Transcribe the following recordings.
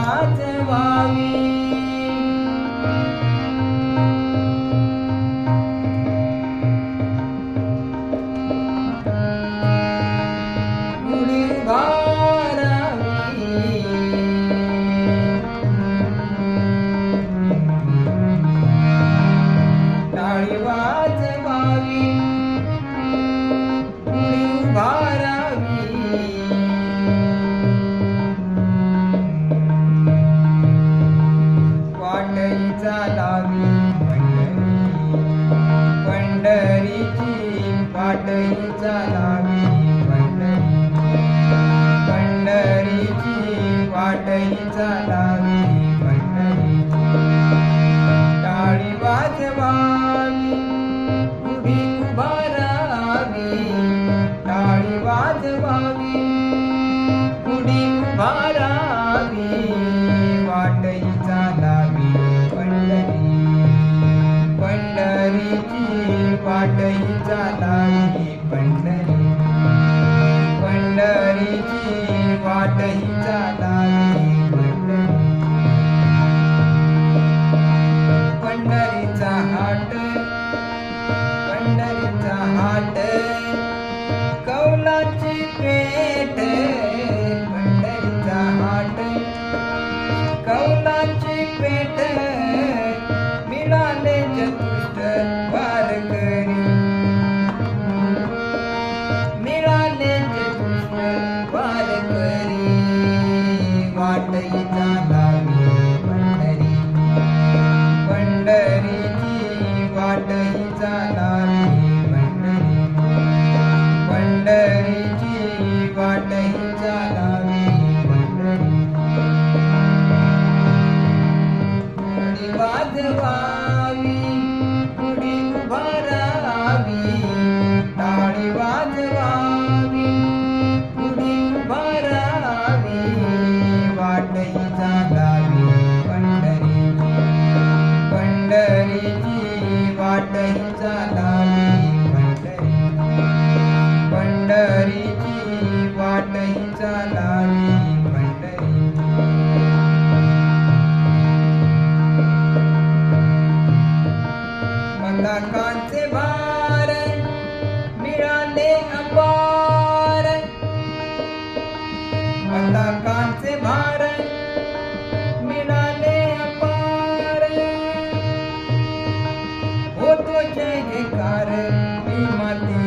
वाजवावी गुढी उभारावी टाळी वाजवावी गुढी उभारावी वाटई चालावी पंढरीची वाटई चालावी पंढरीची वाटई चालावी टाळी वाजवावी गुढी उभारावी टाळी वाजवावी गुढी उभारावी वाटई चालावी पंढरीची वाटई चालावी पंढरीची वाटई चालावी पंढरीचा हाट कौलाची पेठ पंढरीचा हाट कौलाची पेठ मिळाले चतुष्ट वारकरी मिळाले चतुष्ट वारकरी वाटई चालावी पंढरीची वाटई चालावी पंढरीची वाटई चालावी गुढी वाजवावी गुढी उभारावी टाळी वाजवावी गुढी उभारावी वाटई चालावी पंढरीची वाटई चालावी पंढरीची वाटई चालावी मस्तकाचे भार मिळाले अपार मस्तकाचे भार मिळाले अपार होतो जय जयकार माते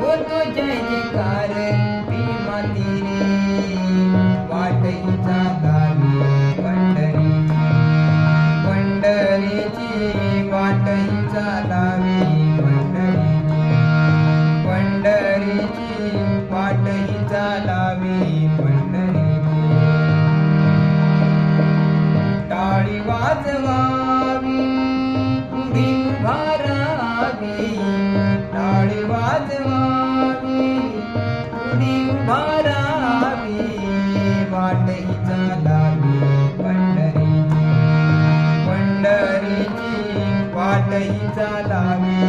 होतो जय जयकार माते वाटई चालावी पंढरीची वाटई चालावी पंढरीची वाटई चालावी टाळी वाजवावी गुढी उभारावी टाळी वाजवावी गुढी उभारावी वाटई चालावी पंढरीची वाटई चालावी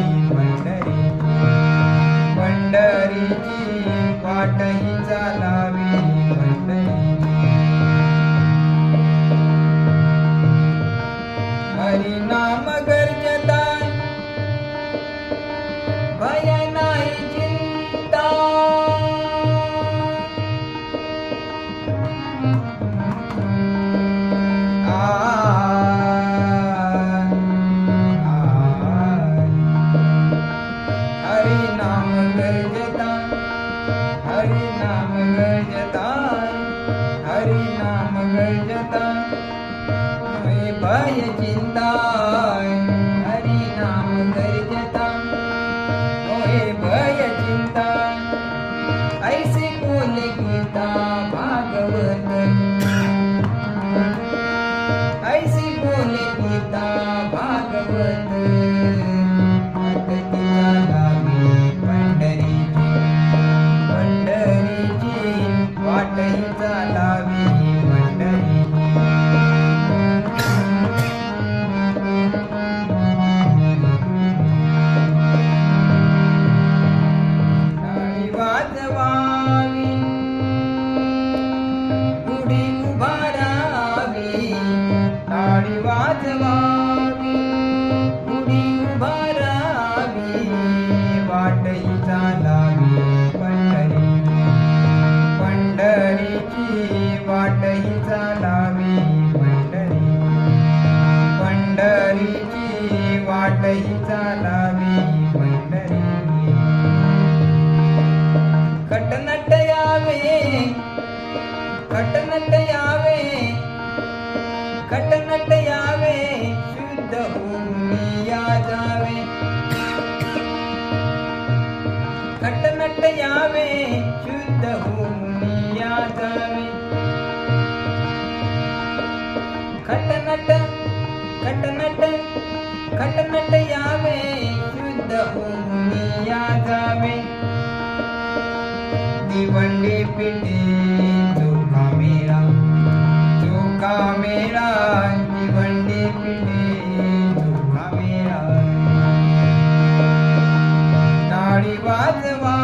पंढरीची वाटई चालावी हरी नाम गर्जता भय नाही चिंता हरी नाम गर्जता हरी नाम गर्जता हरी नाम गर्जता भय चिंता हरी नाम गर्जता भय चिंता ऐसे बोले गीता भागवत ऐसे बोले गीता भागवत पंढरीची वाटई चालावी टाळी वाजवावी खटनट यावे खटनट यावे खटनट यावे शुद्ध होऊन या जावे खटनट यावे शुद्ध होऊन या जावे खटनट खटनट खटनट यावे शुद्ध होऊन या जावे दिवंडी पिटे चोखा मेरा दिवंडी पिटे चोखा मेरा टाळी वाजवा